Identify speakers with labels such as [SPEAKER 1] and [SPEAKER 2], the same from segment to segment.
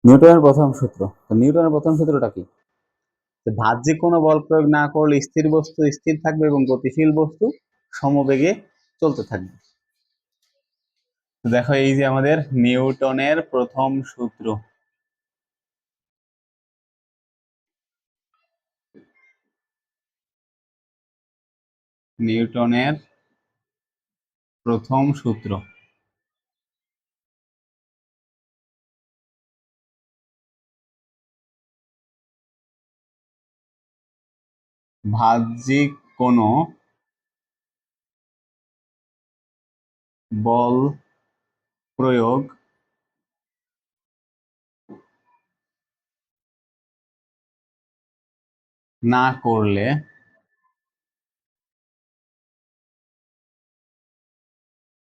[SPEAKER 1] নিউটনের প্রথম সূত্র। তো নিউটনের প্রথম সূত্রটা কি? যে বাহ্যিক কোনো বল প্রয়োগ না করলে স্থির বস্তু স্থির থাকবে এবং গতিশীল বস্তু সমবেগে চলতে থাকবে। দেখো এই যে আমাদের নিউটনের প্রথম সূত্র। নিউটনের প্রথম সূত্র। বাহ্যিক কোনো বল প্রয়োগ না করলে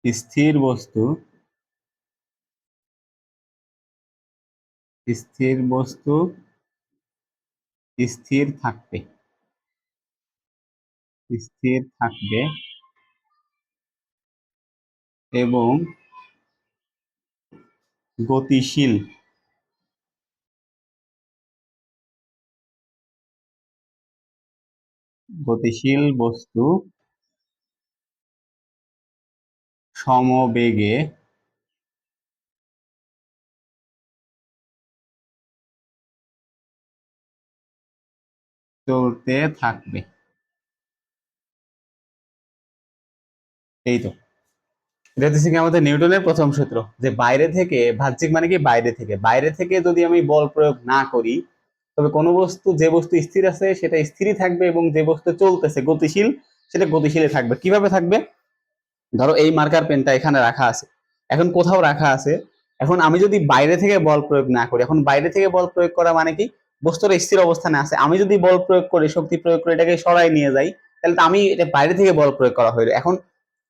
[SPEAKER 1] স্থির বস্তু স্থির বস্তু স্থির থাকবে। স্থির থাকবে এবং গতিশীল গতিশীল বস্তু সমবেগে চলতে থাকবে। এই তো, এটা হচ্ছে কি আমাদের নিউটনের প্রথম সূত্র, যে বাইরে থেকে বাহ্যিক মানে কি বাইরে থেকে, বাইরে থেকে যদি আমি বল প্রয়োগ না করি তবে কোনো বস্তু, যে বস্তু স্থির আছে সেটা স্থিরই থাকবে এবং যে বস্তু চলতেছে গতিশীল সেটা গতিশীলই থাকবে। কিভাবে থাকবে? ধরো এই মার্কার পেনটা এখানে রাখা আছে, এখন কোথাও রাখা আছে, এখন আমি যদি বাইরে থেকে বল প্রয়োগ না করি, এখন বাইরে থেকে বল প্রয়োগ করা মানে কি বস্তুটা স্থির অবস্থানে আছে, আমি যদি বল প্রয়োগ করি, শক্তি প্রয়োগ করে এটাকে সরাই নিয়ে যাই, তাহলে তো আমি এটা বাইরে থেকে বল প্রয়োগ করা হইলো। এখন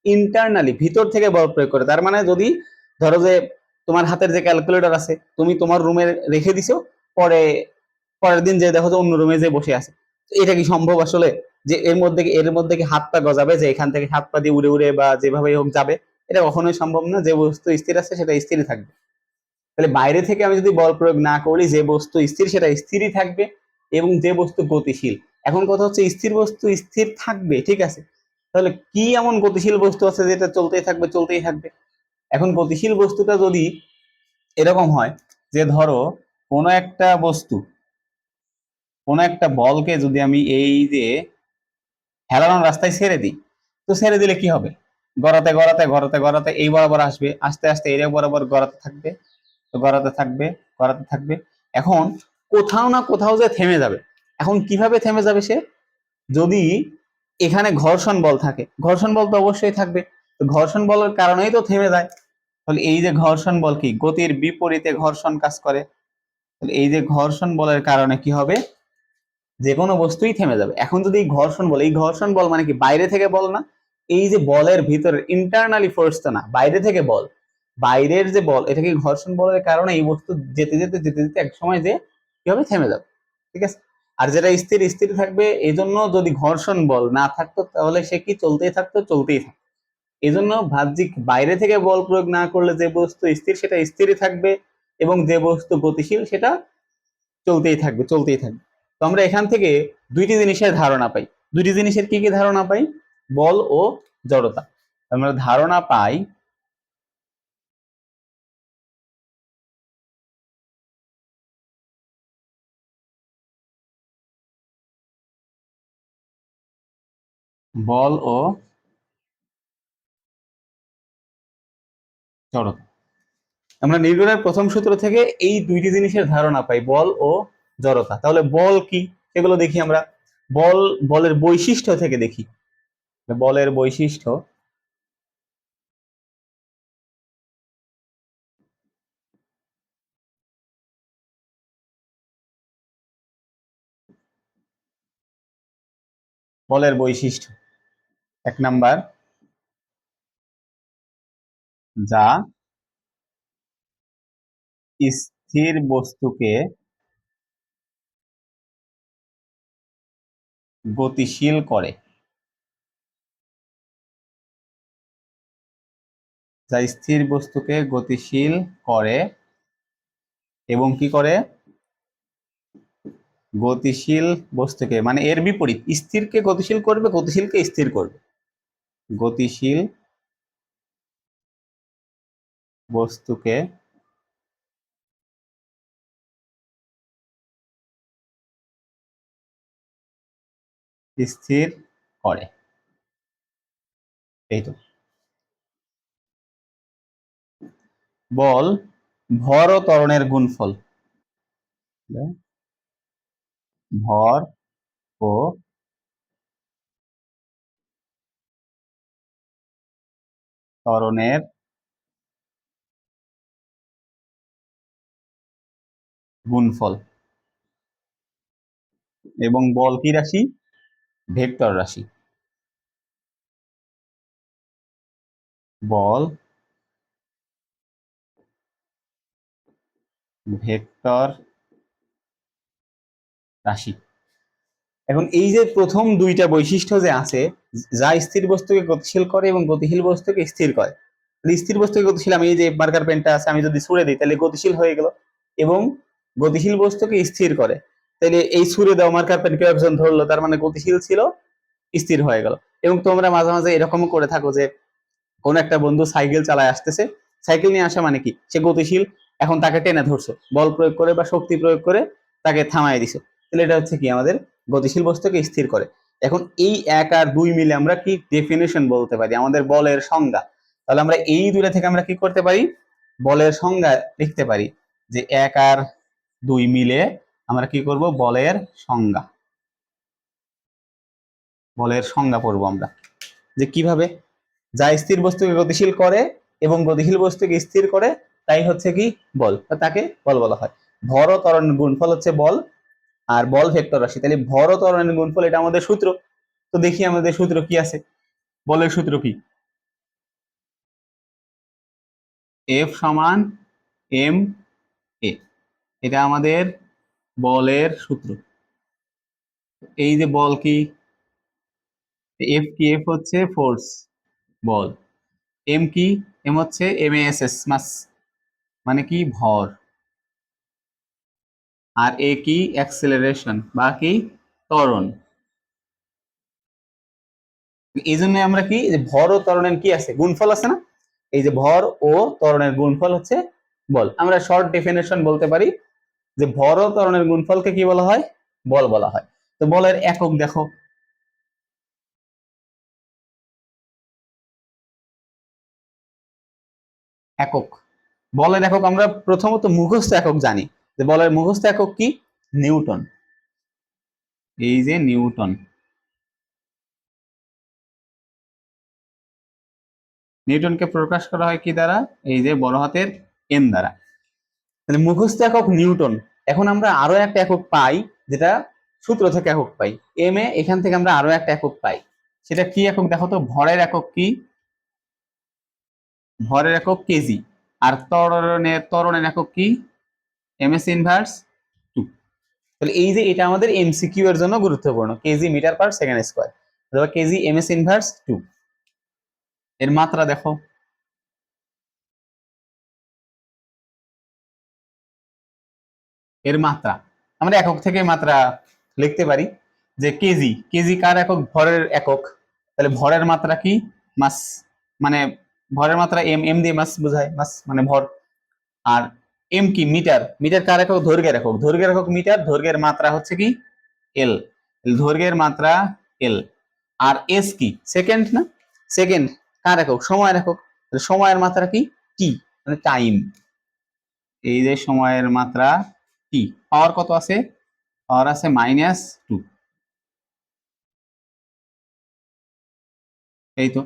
[SPEAKER 1] ইন্টারনালি ভিতর থেকে বল প্রয়োগ করে, তার মানে যদি ধরো যে তোমার হাতের যে ক্যালকুলেটর আছে তুমি তোমার রুমে রেখে দিছো, পরে পরের দিন যে দেখো যে অন্য রুমে যে বসে আছে, এটা কি সম্ভব আসলে যে এর মধ্যে কি হাত পা গজাবে যে এখান থেকে হাত পা দিয়ে উড়ে উড়ে বা যেভাবে হোক যাবে? এটা কখনোই সম্ভব না। যে বস্তু স্থির আছে সেটা স্থিরই থাকবে। তাহলে বাইরে থেকে আমি যদি বল প্রয়োগ না করি, যে বস্তু স্থির সেটা স্থিরই থাকবে এবং যে বস্তু গতিশীল, এখন কথা হচ্ছে স্থির বস্তু স্থির থাকবে, ঠিক আছে, তাহলে কি এমন গতিশীল বস্তু আছে যেটা চলতেই থাকবে চলতেই থাকবে? এখন গতিশীল বস্তুটা যদি এরকম হয় যে ধরো কোনো একটা বস্তু, কোনো একটা বলকে যদি আমি এই যে হেলানোর রাস্তায় ছেড়ে দিই, তো ছেড়ে দিলে কি হবে? গড়াতে গড়াতে গড়াতে গড়াতে এই বরাবর আসবে, আস্তে আস্তে এর বরাবর গড়াতে থাকবে, তো গড়াতে থাকবে গড়াতে থাকবে, এখন কোথাও না কোথাও যে থেমে যাবে। এখন কিভাবে থেমে যাবে সে? যদি এখানে ঘর্ষণ বল থাকে, ঘর্ষণ বল তো অবশ্যই থাকবে, তো ঘর্ষণ বলের কারণেই তো থেমে যায়। তাহলে এই যে ঘর্ষণ বল কি গতির বিপরীতে ঘর্ষণ কাজ করে, তাহলে এই যে ঘর্ষণ বলের কারণে কি হবে? যে কোনো বস্তুই থেমে যাবে। এখন যদি ঘর্ষণ বল, এই ঘর্ষণ বল মানে কি বাইরে থেকে বল না, এই যে বলের ভিতরে ইন্টারনালি ফোর্সটা না, বাইরে থেকে বল, বাইরের যে বল, এটা কি ঘর্ষণ বলের কারণে এই বস্তু যেতে যেতে যেতে যেতে এক সময় যে কি হবে? থেমে যাবে, ঠিক আছে। আর যেটা স্থির স্থির থাকবে, এই জন্য যদি ঘর্ষণ বল না থাকতো তাহলে সে কি চলতেই থাকতো চলতেই থাকতো। এই জন্য বাহ্যিক বাইরে থেকে বল প্রয়োগ না করলে যে বস্তু স্থির সেটা স্থিরই থাকবে এবং যে বস্তু গতিশীল সেটা চলতেই থাকবে চলতেই থাকবে। তো আমরা এখান থেকে দুইটি জিনিসের ধারণা পাই। দুইটি জিনিসের কি কি ধারণা পাই? বল ও জড়তা। আমরা ধারণা পাই বল ও জড়তা। আমরা নিউটনের প্রথম সূত্র থেকে এই দুইটি জিনিসের ধারণা পাই, বল ও জড়তা। তাহলে বল কি সেগুলো দেখি আমরা। বল, বলের বৈশিষ্ট্য থেকে দেখি। বলের বৈশিষ্ট্য, বলের বৈশিষ্ট্য এক নাম্বার, যা স্থির বস্তুকে গতিশীল করে। যা স্থির বস্তুকে গতিশীল করে এবং কি করে, গতিশীল বস্তুকে, মানে এর বিপরীত, স্থিরকে গতিশীল করবে, গতিশীলকে স্থির করবে। গতিশীল বস্তুকে স্থির করে। এই তো। বল ভর ও ত্বরণের গুণফল। ভর ও ত্বরণের গুণফল। এবং বল কি রাশি? ভেক্টর রাশি। বল ভেক্টর রাশি। এখন এই যে প্রথম দুইটা বৈশিষ্ট্য যে আছে, যা স্থির বস্তুকে গতিশীল করে এবং গতিশীল বস্তুকে স্থির করে। স্থির বস্তুকে গতিশীল, আমি এই যে মার্কার পেনটা আছে, আমি যদি ছুড়ে দিই তাহলে গতিশীল হয়ে গেল, এবং গতিশীল বস্তুকে স্থির করে। তাহলে এই ছুড়ে দেওয়া মার্কার পেন কেউ একজন ধরলো, তার মানে গতিশীল ছিল, স্থির হয়ে গেল। এবং তোমরা মাঝে মাঝে এরকম করে থাকো যে কোন একটা বন্ধু সাইকেল চালায় আসতেছে, সাইকেল নিয়ে আসা মানে কি, সে গতিশীল, এখন তাকে টেনে ধরছো, বল প্রয়োগ করে বা শক্তি প্রয়োগ করে তাকে থামায় দিছো, তাহলে এটা হচ্ছে কি, আমাদের গতিশীল বস্তুকে স্থির করে। এখন এই 1 আর 2 মিলে আমরা কি ডেফিনেশন বলতে পারি, আমাদের বলের সংজ্ঞা। তাহলে আমরা এই দুইটা থেকে আমরা কি করতে পারি, বলের সংজ্ঞা লিখতে পারি, যে 1 আর 2 মিলে আমরা কি করব, বলের সংজ্ঞা। বলের সংজ্ঞা পড়বো আমরা, যে কিভাবে, যা স্থির বস্তুকে গতিশীল করে এবং গতিশীল বস্তুকে স্থির করে, তাই হচ্ছে কি বল, তাকে বল বলা হয়। ভর ও ত্বরণের গুণফল হচ্ছে বল, আর বল ভেক্টর রাশি। তাহলে ভর ও ত্বরণের গুণফল, এটা আমাদের সূত্র। তো দেখি আমাদের সূত্র কি আছে, বলের সূত্র কি, এফ সমান এম এ, এটা আমাদের বলের সূত্র। এই যে বল কি, এফ কি, এফ হচ্ছে ফোর্স, বল। এম কি, এম হচ্ছে এম এস এস মাস, মানে কি ভর। আর এ কি, অ্যাক্সেলারেশন বা কি ত্বরণ। এই জন্য আমরা কি, যে ভর ও ত্বরণের কি আছে, গুণফল আছে না, এই যে ভর ও ত্বরণের গুণফল হচ্ছে বল। আমরা শর্ট ডেফিনেশন বলতে পারি যে ভর ও ত্বরণের গুণফলকে কি বলা হয়, বল বলা হয়। তো বলের একক দেখো, একক, বলের একক আমরা প্রথমত মুখস্থ একক জানি, যে বলের মুখস্থ একক কি, নিউটন। এই যে নিউটন, নিউটনকে প্রকাশ করা হয় কি দ্বারা, এই যে বড় হাতের এন দ্বারা। তাহলে মুখস্থ একক নিউটন। এখন আমরা আরো একটা একক পাই, যেটা সূত্র থেকে একক পাই, এম এ, এখান থেকে আমরা আরো একটা একক পাই। সেটা কি একক দেখো তো, ভরের একক কি, ভরের একক কেজি। আর ত্বরণের একক কি, এম এস ইনভার্স 2। তাহলে এই যে এটা আমাদের এমসিকিউ এর জন্য গুরুত্বপূর্ণ, KG metre per second square, অথবা কেজি এম এস ইনভার্স 2। এর মাত্রা দেখো, এর মাত্রা আমরা একক থেকে মাত্রা লিখতে পারি, যে কেজি, কেজি কার একক, ভরের একক। তাহলে ভরের মাত্রা কি, মাস, মানে ভরের মাত্রা এম, এম দিয়ে মাস বোঝায়, মাস মানে ভর। আর এম কি, মিটার, মিটার কার একক, দৈর্ঘ্যের একক, দৈর্ঘ্যের একক মিটার, দৈর্ঘ্যের মাত্রা হচ্ছে কি এল, দৈর্ঘ্যের মাত্রা এল। আর এস কি, সেকেন্ড না, সেকেন্ড কার একক, সময়ের একক, সময়ের মাত্রা কি টি, মানে টাইম। এই যে সময়ের মাত্রা টি, পাওয়ার কত আছে, পাওয়ার আছে -2। এই তো,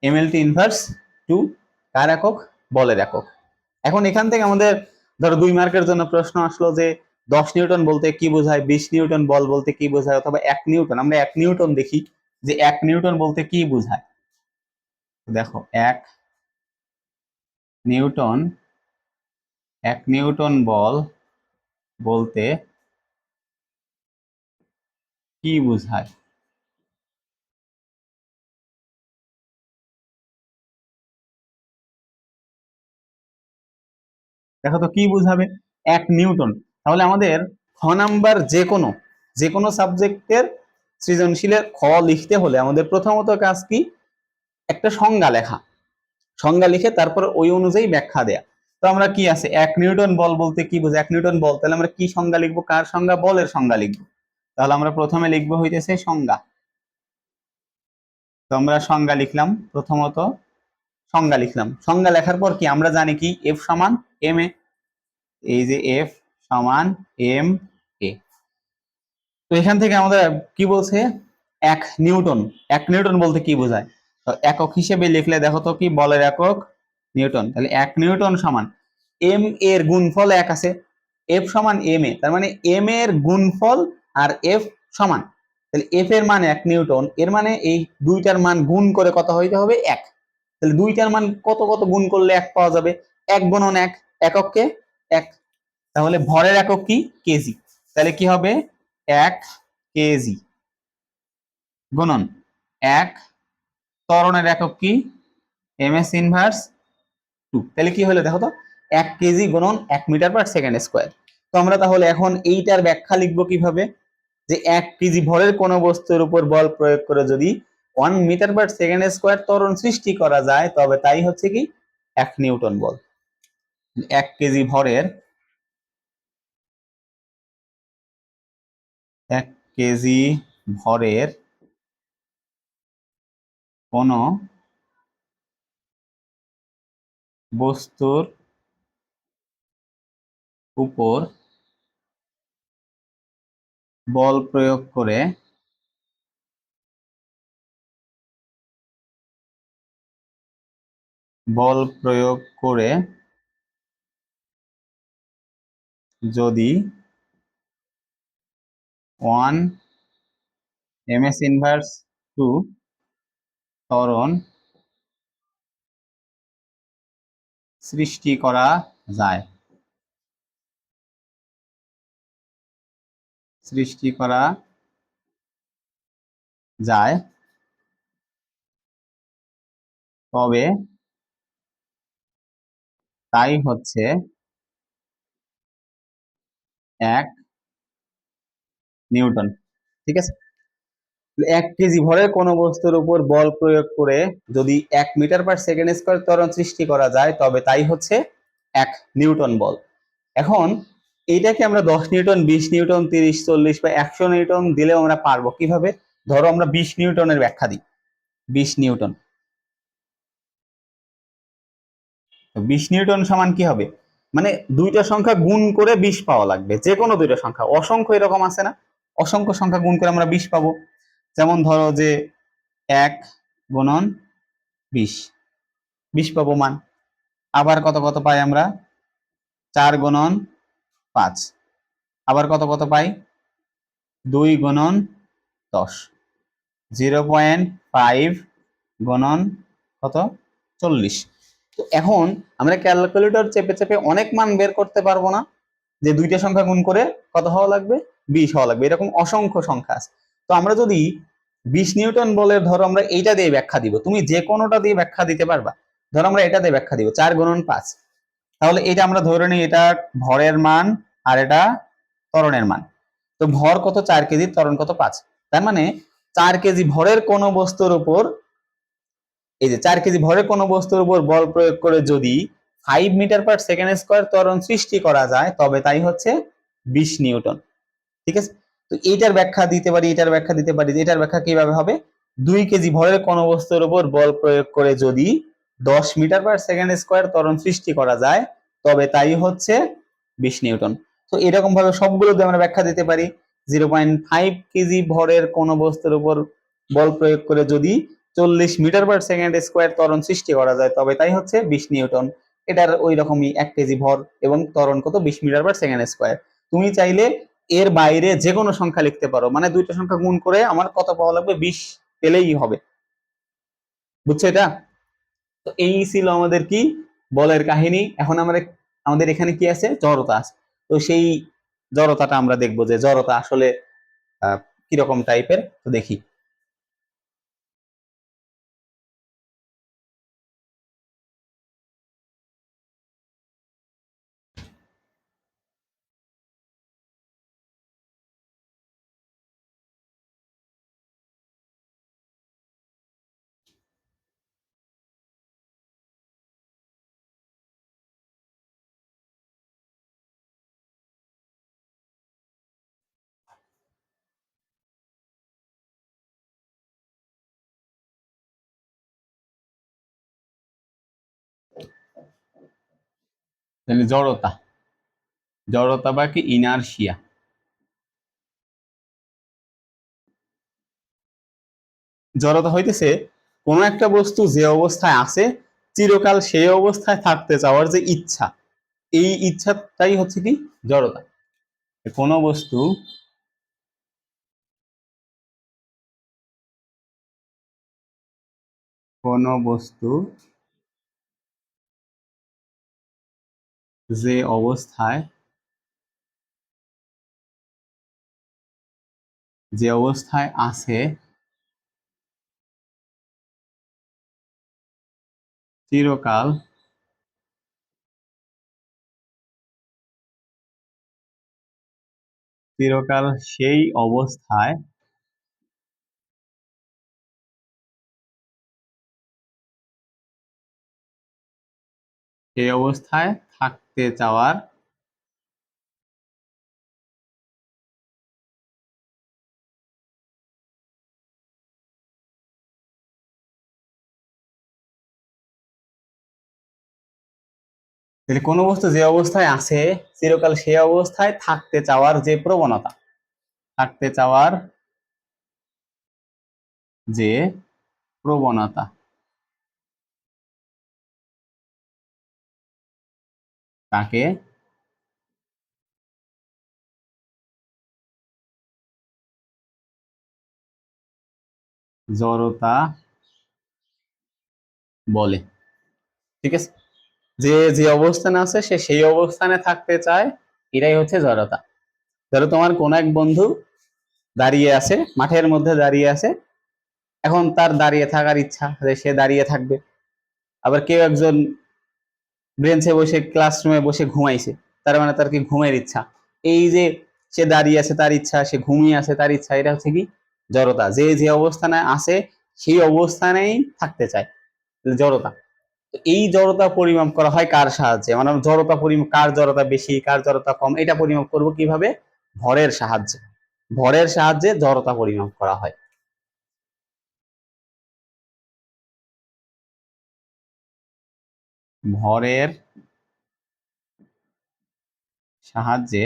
[SPEAKER 1] এমএলটি ইনভার্স 2 কার একক, বলের একক। এখন এখান থেকে আমাদের ধরো 2 মার্কের জন্য প্রশ্ন আসলো যে 10 নিউটন বলতে কি বোঝায়, 20 নিউটন বল বলতে কি বোঝায়, অথবা 1 নিউটন, আমরা 1 নিউটন দেখি, যে 1 নিউটন বলতে কি বোঝায়। দেখো 1 নিউটন, 1 নিউটন বল বলতে কি বোঝায়। দেখো তো কি বুঝাবে, 1 নিউটন। তাহলে আমাদের খ নাম্বার যে কোনো সাবজেক্টের সৃজনশীলের খ লিখতে হলে আমাদের প্রথমত কাজ কি, একটা সংজ্ঞা লেখা, সংজ্ঞা লিখে তারপর ওই অনুযায়ী ব্যাখ্যা দেয়া। তো আমরা কি আছে 1 নিউটন বল বলতে কি বুঝি, 1 নিউটন বল, তাহলে আমরা কি সংজ্ঞা লিখবো, কার সংজ্ঞা, বলের সংজ্ঞা লিখবো। তাহলে আমরা প্রথমে লিখবো হইতেছে সংজ্ঞা। তো আমরা সংজ্ঞা লিখলাম, প্রথমত সংজ্ঞা লিখলাম, সংজ্ঞা লেখার পর কি আমরা জানি কি এফ সমান এম এ, এই যে এফ সমান এম এ। তো এখান থেকে আমাদের কি বলছে, 1 নিউটন, 1 নিউটন বলতে কি বোঝায়, তো একক হিসেবে লিখলে দেখো তো কি, বলের একক নিউটন, তাহলে 1 নিউটন সমান এম এর গুণফল 1 আছে, এফ সমান এম এ, তার মানে এম এর গুণফল আর এফ সমান, তাহলে এফ এর মান 1 নিউটন, এর মানে এই দুইটার মান গুণ করে কত হইতে হবে 1, তাহলে দুইটার মান কত কত গুণ করলে 1 পাওয়া যাবে, 1 গুণন 1, একককে 1, তাহলে ভরের একক কি, কেজি, তাহলে কি হবে 1 কেজি গুণন 1, ত্বরণের একক কি, এমএস ইনভার্স 2, তাহলে কি হলো দেখো তো, 1 কেজি গুণন 1 মিটার/সেকেন্ড স্কয়ার। তো আমরা তাহলে এখন এইটার ব্যাখ্যা লিখবো কিভাবে, যে 1 কেজি ভরের কোন বস্তুর উপর বল প্রয়োগ করে যদি 1 মিটার/সেকেন্ড স্কয়ার ত্বরণ সৃষ্টি করা যায় তবে তাই হচ্ছে কি 1 নিউটন বল। 1 কেজি ভরের, 1 কেজি ভরের কোন বস্তুর উপর বল প্রয়োগ করে যদি 1 ms−2 ত্বরণ সৃষ্টি করা যায়, তবে তাই হচ্ছে 1 নিউটন। ঠিক আছে, 1 কেজি ভরের কোন বস্তুর উপর বল প্রয়োগ করে যদি 1 মিটার/সেকেন্ড স্কয়ার ত্বরণ সৃষ্টি করা যায় তবে তাই হচ্ছে 1 নিউটন বল। এখন এইটাকে আমরা 10 নিউটন, 20 নিউটন, 30, 40 বা 100 নিউটন দিলেও আমরা পারবো। কিভাবে, ধরো আমরা 20 নিউটনের ব্যাখ্যা দিই, 20 নিউটন, তো 20 নিউটন সমান কি হবে, মানে দুইটা সংখ্যা গুণ করে 20 পাওয়া লাগবে, যে কোনো দুইটা সংখ্যা, অসংখ্য এরকম আছে না, অসংখ্য সংখ্যা গুণ করে আমরা 20 পাবো। যেমন ধরো যে 1 গুণন 20, 20 পাবো মান। আবার কত কত পাই আমরা, 4 গুণন 5, আবার কত কত পাই, 2 গুণন 10, 0.5 গুণন কত, 40। তো এখন আমরা ক্যালকুলেটর চেপে চেপে অনেক মান বের করতে পারবো না, যে দুইটা সংখ্যা গুণ করে কত হওয়া লাগবে, 20 হওয়া লাগবে, এরকম অসংখ্য সংখ্যা আছে। তো আমরা যদি 20 নিউটন বলের, ধরো আমরা এইটা দিয়ে ব্যাখ্যা দিব, তুমি যে কোনোটা দিয়ে ব্যাখ্যা দিতে পারবা, ধরো আমরা এটা দিয়ে ব্যাখ্যা দিব 4 গুণন 5, তাহলে এটা আমরা ধরে নিই এটা ভরের মান আর এটা ত্বরণের মান। তো ভর কত 4 কেজি, ত্বরণ কত 5, তার মানে 4 কেজি ভরের কোন বস্তুর উপর, এই যে 4 কেজি ভরের কোন বস্তুর উপর বল প্রয়োগ করে যদি 5 মিটার/সেকেন্ড স্কয়ার ত্বরণ সৃষ্টি করা যায় তবে তাই হচ্ছে 20 নিউটন। ঠিক আছে, তো এইটার ব্যাখ্যা দিতে পারি, এটার ব্যাখ্যা দিতে পারি, এটার ব্যাখ্যা কিভাবে হবে, 2 কেজি ভরের কোন বস্তুর উপর বল প্রয়োগ করে যদি 10 মিটার/সেকেন্ড স্কয়ার ত্বরণ সৃষ্টি করা যায় তবে তাই হচ্ছে 20 নিউটন। তো এরকম ভাবে সবগুলো দিয়ে আমরা ব্যাখ্যা দিতে পারি। 0.5 কেজি ভরের কোন বস্তুর উপর বল প্রয়োগ করে যদি 40 মিটার/সেকেন্ড স্কয়ার ত্বরণ সৃষ্টি করা যায় তবে তাই হচ্ছে 20 নিউটন। এটার ওই রকমই 1 কেজি ভর এবং ত্বরণ কত 20 মিটার/সেকেন্ড স্কয়ার। তুমি চাইলে এর বাইরে যে কোনো সংখ্যা লিখতে পারো, মানে দুইটা সংখ্যা গুণ করে আমার কত পাওয়া লাগবে, 20 পেলেই হবে। বুঝছো এটা? তো এই ছিল আমাদের কি, বলের কাহিনী। এখন আমরা, আমাদের এখানে কি আছে, জড়তা আছে। তো সেই জড়তাটা আমরা দেখবো যে জড়তা আসলে কিরকম টাইপের, তো দেখি। তাহলে জড়তা, জড়তা বা কি ইনারশিয়া। জড়তা হইতেছে কোন একটা বস্তু যে অবস্থায় আছে চিরকাল সেই অবস্থায় থাকতে চাওয়ার যে ইচ্ছা, এই ইচ্ছাটাই হচ্ছে কি জড়তা। কোন বস্তু, কোন বস্তু যে অবস্থায়, যে অবস্থায় আছে চিরকাল চিরকাল সেই অবস্থায়, সেই অবস্থায় থাকতে চাওয়ার, তাহলে কোন বস্তু যে অবস্থায় আছে চিরকাল সেই অবস্থায় থাকতে চাওয়ার যে প্রবণতা, থাকতে চাওয়ার যে প্রবণতা, তাকে জড়তা বলে। ঠিক আছে, যে যে অবস্থানে আছে সে সেই অবস্থানে থাকতে চায়, এটাই হচ্ছে জড়তা। ধরো তোমার কোন এক বন্ধু দাঁড়িয়ে আছে, মাঠের মধ্যে দাঁড়িয়ে আছে, এখন তার দাঁড়িয়ে থাকার ইচ্ছা যে সে দাঁড়িয়ে থাকবে। আবার কেউ একজন বেঞ্চে বসে ক্লাসরুমে বসে ঘুমাইছে, তার মানে তার কি ঘুমের ইচ্ছা। এই যে সে দাঁড়িয়ে আছে তার ইচ্ছা, সে ঘুমিয়ে আছে তার ইচ্ছা, এটা হচ্ছে কি জড়তা। যে যে অবস্থানে আছে সেই অবস্থানেই থাকতে চায়, জড়তা। তো এই জড়তা পরিমাপ করা হয় কার সাহায্যে, মানে জড়তা পরিমাপ, কার জড়তা বেশি কার জড়তা কম, এটা পরিমাপ করব কিভাবে? ভরের সাহায্যে। ভরের সাহায্যে জড়তা পরিমাপ করা হয়। ভরের সাহায্যে,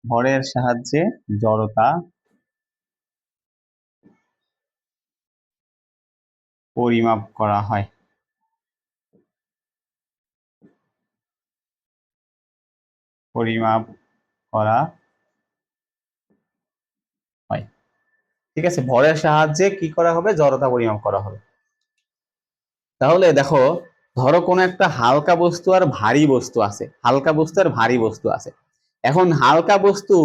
[SPEAKER 1] ভরের সাহায্যে জড়তা পরিমাপ করা হয়, পরিমাপ করা হয়। ঠিক আছে, ভরের সাহায্যে কি করা হবে? জড়তা পরিমাপ করা হবে। তাহলে দেখো, ধরো কোনো একটা হালকা বস্তু আর ভারী বস্তু আছে, হালকা বস্তু আর ভারী বস্তু আছে। এখন হালকা বস্তু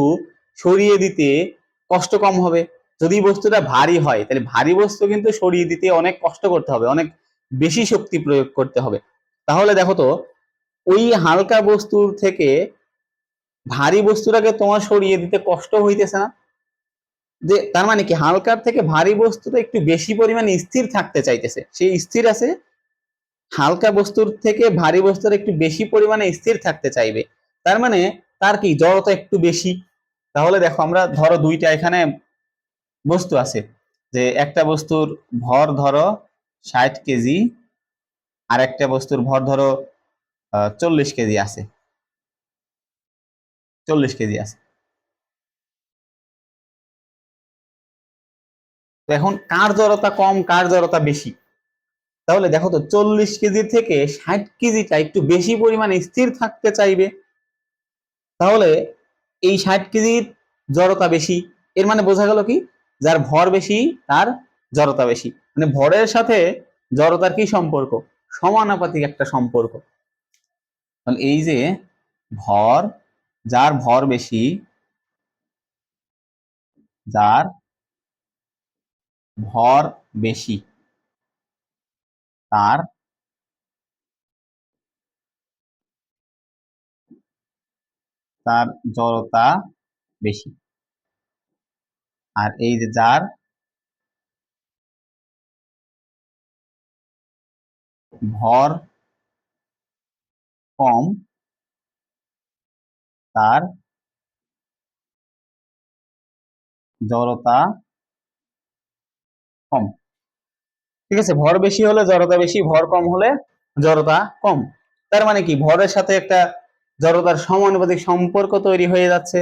[SPEAKER 1] সরিয়ে দিতে কষ্ট কম হবে। যদি বস্তুটা ভারী হয় তাহলে ভারী বস্তু কিন্তু সরিয়ে দিতে অনেক কষ্ট করতে হবে, অনেক বেশি শক্তি প্রয়োগ করতে হবে। তাহলে দেখো তো, ওই হালকা বস্তুর থেকে ভারী বস্তুটাকে তোমার সরিয়ে দিতে কষ্ট হইতেছে না? যে তার মানে কি হালকার থেকে ভারী বস্তুটা একটু বেশি পরিমাণে স্থির থাকতে চাইতেছে, সেই স্থির আছে, হালকা বস্তুর থেকে ভারী বস্তুর একটু বেশি পরিমাণে স্থির থাকতে চাইবে, তার মানে তার কি জড়তা একটু বেশি। তাহলে দেখো, আমরা ধরো দুইটা এখানে বস্তু আছে, যে একটা বস্তুর ভর ধরো 60 কেজি, আর একটা বস্তুর ভর ধরো 40 কেজি আছে, 40 কেজি আছে। তো এখন কার জড়তা কম কার জড়তা বেশি? তাহলে দেখো তো, 40 কেজি থেকে 60 কেজিটা একটু বেশি পরিমাণে স্থির থাকতে চাইবে। তাহলে এই 60 কেজির জড়তা বেশি, এর মানে বোঝা গেল কি, যার ভর বেশি তার জড়তা বেশি। মানে ভরের সাথে জড়তার কি সম্পর্ক? সমানুপাতিক একটা সম্পর্ক। তাহলে এই যে ভর, যার ভর বেশি, যার ভর বেশি তার তার জড়তা বেশি। আর এই যে যার ভর কম তার জড়তা কম। ঠিক আছে, ভর বেশি হলে জড়তা বেশি, ভর কম হলে জড়তা কম। তার মানে কি ভরের সাথে একটা জড়তার সমানুপাতিক সম্পর্ক তৈরি হয়ে যাচ্ছে,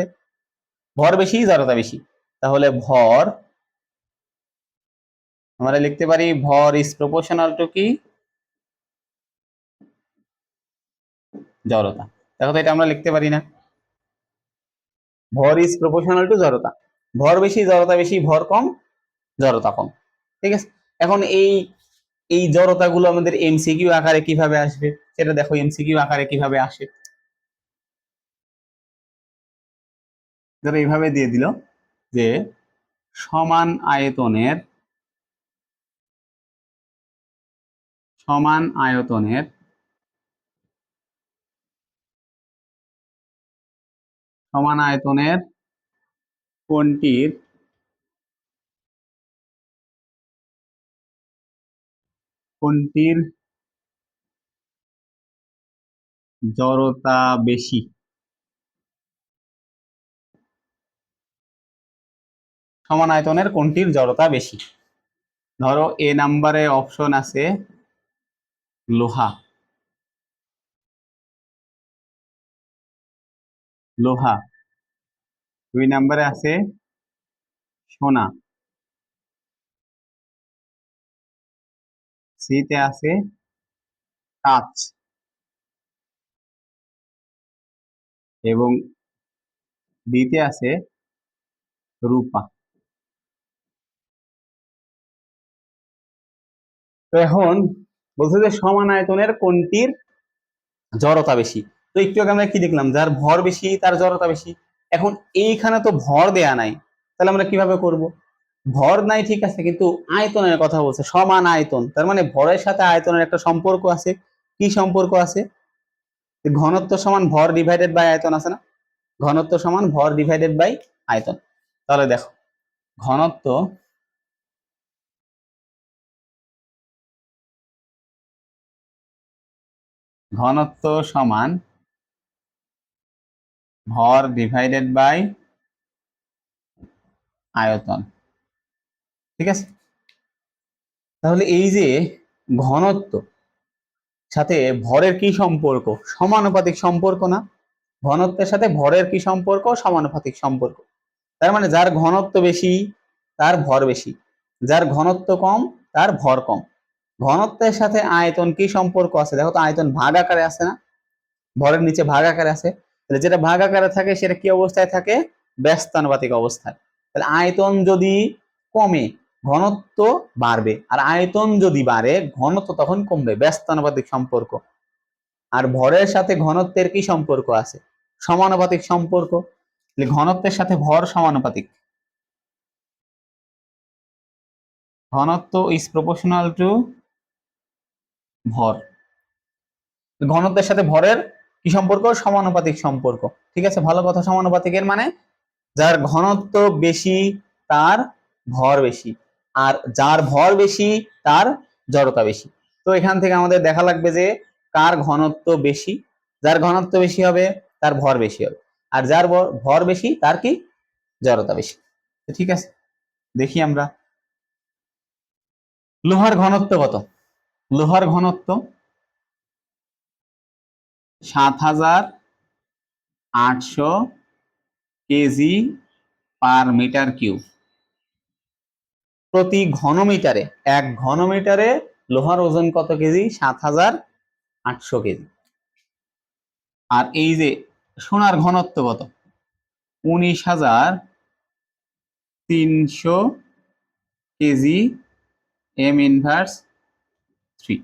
[SPEAKER 1] ভর বেশি জড়তা বেশি। তাহলে ভর আমরা লিখতে পারি ভর ইজ প্রপোর্শনাল টু কি জড়তা। দেখো তো এটা আমরা লিখতে পারি না, ভর ইজ প্রপোর্শনাল টু জড়তা, ভর বেশি জড়তা বেশি, ভর কম জড়তা কম। ঠিক আছে, এখন এই এই জড়তাগুলো আমাদের এমসিকিউ আকারে কিভাবে আসবে সেটা দেখো, এমসিকিউ আকারে কিভাবে আসে। ধরো এইভাবে দিয়ে দিল যে সমান আয়তনের সমান আয়তনের সমান আয়তনের কোণটির কোণটির জড়তা বেশি। সমান আয়তনের কোণটির জড়তা বেশি। ধরো এ নাম্বারে অপশন আছে লোহা, লোহা। 2 নাম্বারে আছে সোনা, সিতে আছে কাঁচ, এবং ডিতে আছে রূপা। তো এখন বলছে যে সমান আয়তনের কোণটির জড়তা বেশি। তো একটু আগে আমরা কি দেখলাম, যার ভর বেশি তার জড়তা বেশি। এখন এইখানে তো ভর দেয়া নাই, তাহলে আমরা কিভাবে করব? ভর নাই ঠিক আছে, কিন্তু আয়তনের কথা বলছে, সমান আয়তন, তার মানে ভরের সাথে আয়তনের একটা সম্পর্ক আছে। কি সম্পর্ক আছে? ঘনত্ব সমান ভর ডিভাইডেড বাই আয়তন আছে না, ঘনত্ব সমান ভর ডিভাইডেড বাই আয়তন। তাহলে দেখো ঘনত্ব ঘনত্ব সমান ভর ডিভাইডেড বাই আয়তন। ঠিক আছে, তাহলে এই যে ঘনত্ব সাথে ভরের কি সম্পর্ক? সমানুপাতিক সম্পর্ক না? ঘনত্বের সাথে ভরের কি সম্পর্ক? সমানুপাতিক সম্পর্ক। তার মানে যার ঘনত্ব বেশি তার ভর বেশি, যার ঘনত্ব কম তার ভর কম। ঘনত্বের সাথে আয়তন কি সম্পর্ক আছে? দেখো তো, আয়তন ভাগ আকারে আছে না, ভরের নিচে ভাগ আকারে আছে। তাহলে যেটা ভাগ আকারে থাকে সেটা কি অবস্থায় থাকে? ব্যস্তানুপাতিক অবস্থায়। তাহলে আয়তন যদি কমে ঘনত্ব বাড়বে, আর আয়তন যদি বাড়ে ঘনত্ব তখন কমবে, ব্যস্তানুপাতিক সম্পর্ক। আর ভরের সাথে ঘনত্বের কি সম্পর্ক আছে? সমানুপাতিক সম্পর্ক। ঘনত্বের সাথে ভর সমানুপাতিক, ঘনত্ব ইজ প্রপোর্শনাল টু ভর। ঘনত্বের সাথে ভরের কি সম্পর্ক? সমানুপাতিক সম্পর্ক। ঠিক আছে, ভালো কথা। সমানুপাতিকের মানে যার ঘনত্ব বেশি তার ভর বেশি, আর যার ভর বেশি তার জড়তা বেশি। তো এখান থেকে আমাদের দেখা লাগবে যে কার ঘনত্ব বেশি। যার ঘনত্ব বেশি হবে তার ভর বেশি হবে, আর যার ভর বেশি তার কি জড়তা বেশি। ঠিক আছে, দেখি আমরা লোহার ঘনত্ব কত। লোহার ঘনত্ব 7,800 কেজি পার মিটার কিউব প্রতি ঘনমিটারে। 1 ঘনমিটারে লোহার ওজন কত কেজি? 7,800 কেজি। আর এই যে সোনার ঘনত্ব কত? 19,300 কেজি এম ইনভার্স 3।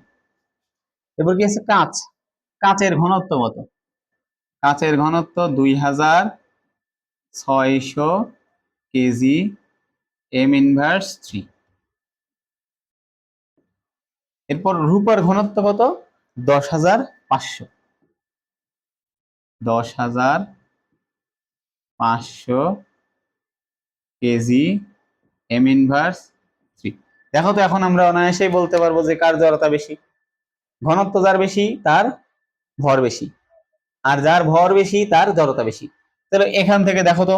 [SPEAKER 1] এরপর কি আছে? কাঁচ। কাঁচের ঘনত্ব কত? কাঁচের ঘনত্ব 2,600 কেজি এম ইনভার্স 3। এরপর রূপার ঘনত্ব কত? 10,500। 10,500 কেজি এম ইনভার্স 3। দেখো তো, এখন আমরা অনায়াসেই বলতে পারবো যে কার জড়তা বেশি। ঘনত্ব যার বেশি তার ভর বেশি, আর যার ভর বেশি তার জড়তা বেশি। তাহলে এখান থেকে দেখো তো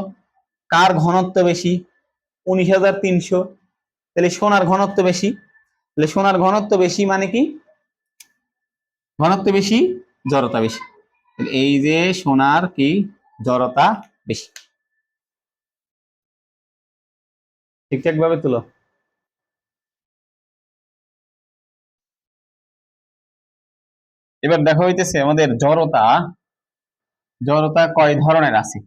[SPEAKER 1] কার ঘনত্ব বেশি? 19,300। তাহলে সোনার ঘনত্ব বেশি। তাহলে সোনার ঘনত্ব বেশি মানে কি? ঘনত্ব বেশি, জড়তা বেশি। এই যে সোনার কি জড়তা বেশি। ঠিকঠাক ভাবে তুলো। এবার দেখা হইতেছে আমাদের জড়তা, জড়তা কয় ধরনের আছে।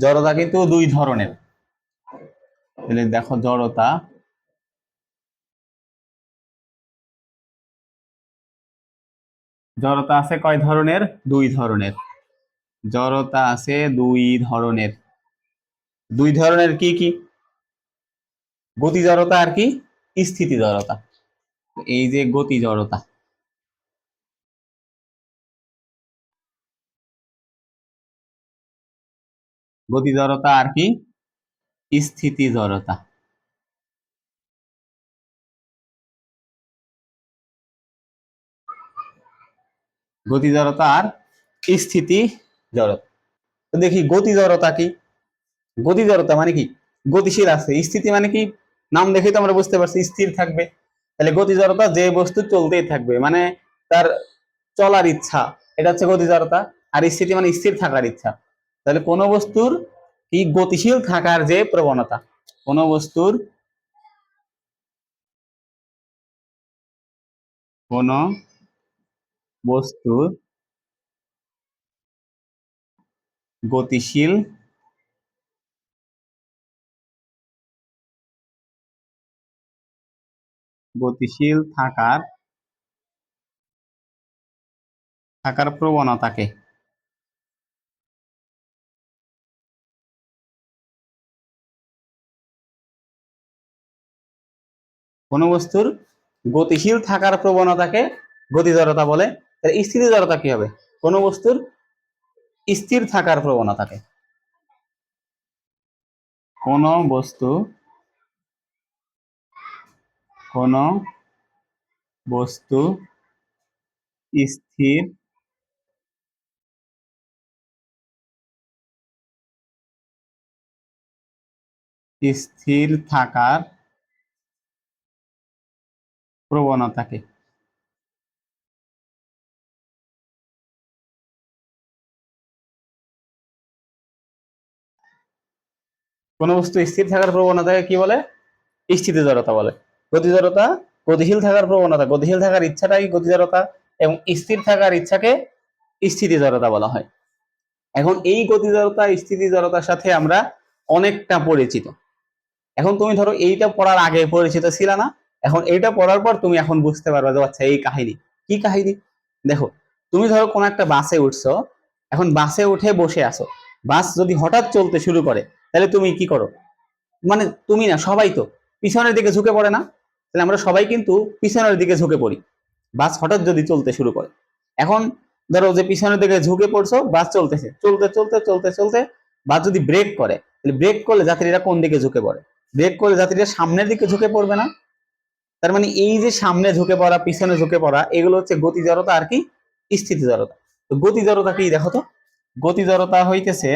[SPEAKER 1] জড়তা কিন্তু দুই ধরনের। তাহলে দেখো জড়তা, জড়তা আছে কয় ধরনের? দুই ধরনের। জড়তা আছে দুই ধরনের। দুই ধরনের কি কি? গতি জড়তা আর কি স্থিতি জড়তা। এই যে গতি জড়তা, গতি জড়তা আর কি স্থিতি জড়তা। গতি জড়তা আর স্থিতি জড়তা। তো দেখি গতি জড়তা কি। গতি জড়তা মানে কি? গতিশীল আছে। স্থিতি মানে কি? নাম দেখেই তো আমরা বুঝতে পারছি স্থির থাকবে। তাহলে গতি জড়তা যে বস্তু চলতেই থাকবে, মানে তার চলার ইচ্ছা, এটা হচ্ছে গতি জড়তা। আর স্থিতি মানে স্থির থাকার ইচ্ছা। তাহলে কোন বস্তুর কি গতিশীল থাকার যে প্রবণতা, কোন বস্তুর, কোন বস্তুর গতিশীল, গতিশীল থাকার, থাকার প্রবণতাকে, কোন বস্তুর গতিশীল থাকার প্রবণতাকে গতি জড়তা বলে। স্থিতি জড়তা কি হবে? কোন বস্তুর স্থির থাকার প্রবণতাকে, কোন বস্তু, কোন বস্তু স্থির, স্থির থাকার প্রবণতাকে, কোন বস্তু স্থির থাকার প্রবণতাকে কি বলে? স্থিতি জড়তা বলে। গতি জড়তা গতিশীল থাকার প্রবণতা, গতিশীল থাকার ইচ্ছাটাই গতি জড়তা, এবং স্থির থাকার ইচ্ছাকে স্থিতি জড়তা বলা হয়। এখন এই গতি জড়তা স্থিতি জড়তার সাথে আমরা অনেকটা পরিচিত। এখন তুমি ধরো এইটা পড়ার আগে পরিচিত ছিল না, এখন এইটা পড়ার পর তুমি এখন বুঝতে পারবে যে আচ্ছা এই কাহিনী। কি কাহিনী? দেখো, তুমি ধরো কোন একটা বাসে উঠছো, এখন বাসে উঠে বসে আছো, বাস যদি হঠাৎ চলতে শুরু করে তাহলে তুমি কি করো? মানে তুমি না, সবাই তো পিছনের দিকে ঝুঁকে পড়ে না? তাহলে আমরা সবাই কিন্তু পিছনের দিকে ঝুঁকে পড়ি বাস হঠাৎ যদি চলতে শুরু করে। এখন ধরো যে পিছনের দিকে ঝুঁকে পড়ছো, বাস চলতেছে, চলতে চলতে চলতে চলতে বাস যদি ব্রেক করে, তাহলে ব্রেক করলে যাত্রীরা কোন দিকে ঝুঁকে পড়ে? ব্রেক করলে যাত্রীরা সামনের দিকে ঝুঁকে পড়বে না? তার মানে এই যে সামনে ঝুঁকে পড়া, পিছনে ঝুঁকে পড়া, এগুলো হচ্ছে গতি জড়তা আর কি স্থিতি জড়তা। তো গতি জড়তা কি দেখো তো। গতি জড়তা হইতেছে,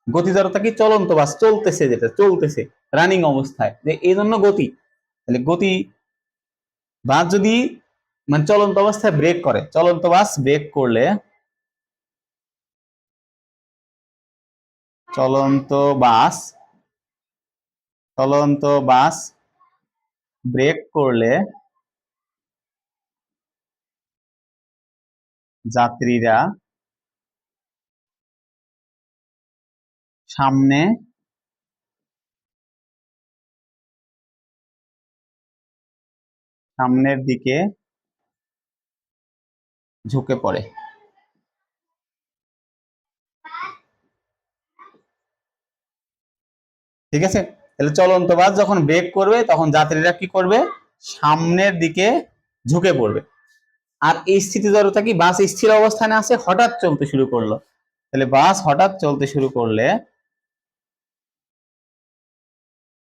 [SPEAKER 1] গতি জড়তা কি চলন্ত বাস চলতেছে, যেটা চলতেছে রানিং অবস্থায়, যে এই জন্য গতি। তাহলে গতি বাস যদি মানে চলন্ত অবস্থায় ব্রেক করে, চলন্ত বাস ব্রেক করলে, চলন্ত বাস, চলন্ত বাস ব্রেক করলে যাত্রীরা সামনে, সামনের দিকে ঝুঁকে পড়ে। ঠিক আছে? তাহলে চলন্ত বাস যখন ব্রেক করবে তখন যাত্রীরা কি করবে? সামনের দিকে ঝুঁকে পড়বে। আর এই স্থিতি জড়তা কি? বাস স্থির অবস্থানে আছে, হঠাৎ চলতে শুরু করলো। তাহলে বাস হঠাৎ চলতে শুরু করলে,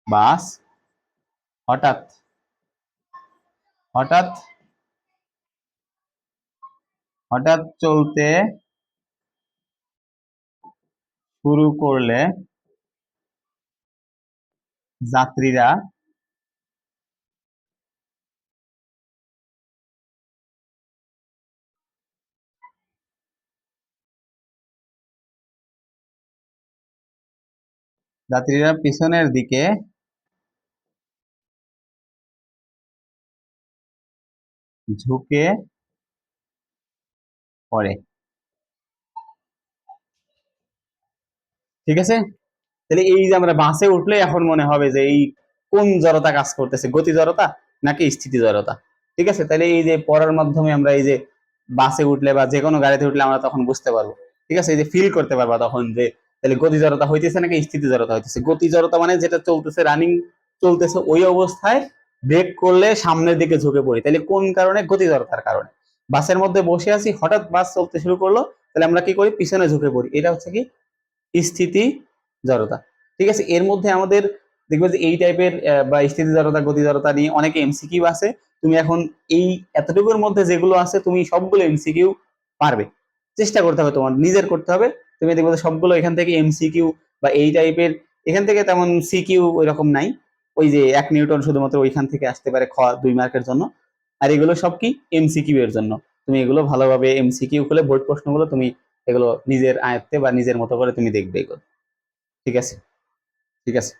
[SPEAKER 1] বাস হঠাৎ, হঠাৎ, হঠাৎ চলতে শুরু করলে যাত্রীরা যাত্রীরা পিছনের দিকে ঝুঁকে পড়ে। ঠিক আছে, তাহলে এই যে আমরা বাসে উঠলে এখন মনে হবে যে এই কোন জড়তা কাজ করতেছে, গতি জড়তা নাকি স্থিতি জড়তা। ঠিক আছে, তাহলে এই যে পড়ার মাধ্যমে আমরা এই যে বাসে উঠলে বা যে কোনো গাড়িতে উঠলে আমরা তখন বুঝতে পারবো। ঠিক আছে, এই যে ফিল করতে পারবা তখন যে তাহলে গতি জড়তা হইতেছে নাকি স্থিতি জড়তা হইতেছে। গতি জড়তা মানে যেটা চলতেছে, রানিং চলতেছে, ওই অবস্থায় ব্রেক করলে সামনের দিকে ঝুঁকে পড়ি, তাহলে কোন কারণে? গতি জড়তার কারণে। বাসের মধ্যে বসে আছি, হঠাৎ বাস চলতে শুরু করলো, তাহলে আমরা কি করি? পিছনে ঝুঁকে পড়ি, এটা হচ্ছে কি? স্থিতি জড়তা। ঠিক আছে, এর মধ্যে আমাদের দেখবে যে এই টাইপের বা স্থিতি জড়তা, গতি জড়তা নিয়ে অনেকে এমসিকিউ আছে। তুমি এখন এই এতটুকুর মধ্যে যেগুলো আছে তুমি সবগুলো এমসিকিউ পারবে, চেষ্টা করতে হবে, তোমার নিজের করতে হবে। তুমি দেখবে যে সবগুলো এখান থেকে এমসিকিউ বা এই টাইপের, এখান থেকে তেমন সিকিউ ওই রকম নাই। ওই যে 1 নিউটন শুধুমাত্র ওইখান থেকে আসতে পারে, 2 মার্কের জন্য। আর এগুলো সব কি? এমসিকিউ এর জন্য। তুমি এগুলো ভালোভাবে এমসিকিউ খুলে বোর্ড প্রশ্নগুলো তুমি এগুলো নিজের আয়ত্তে বা নিজের মতো করে তুমি দেখবে এগুলো। ঠিক আছে, ঠিক আছে।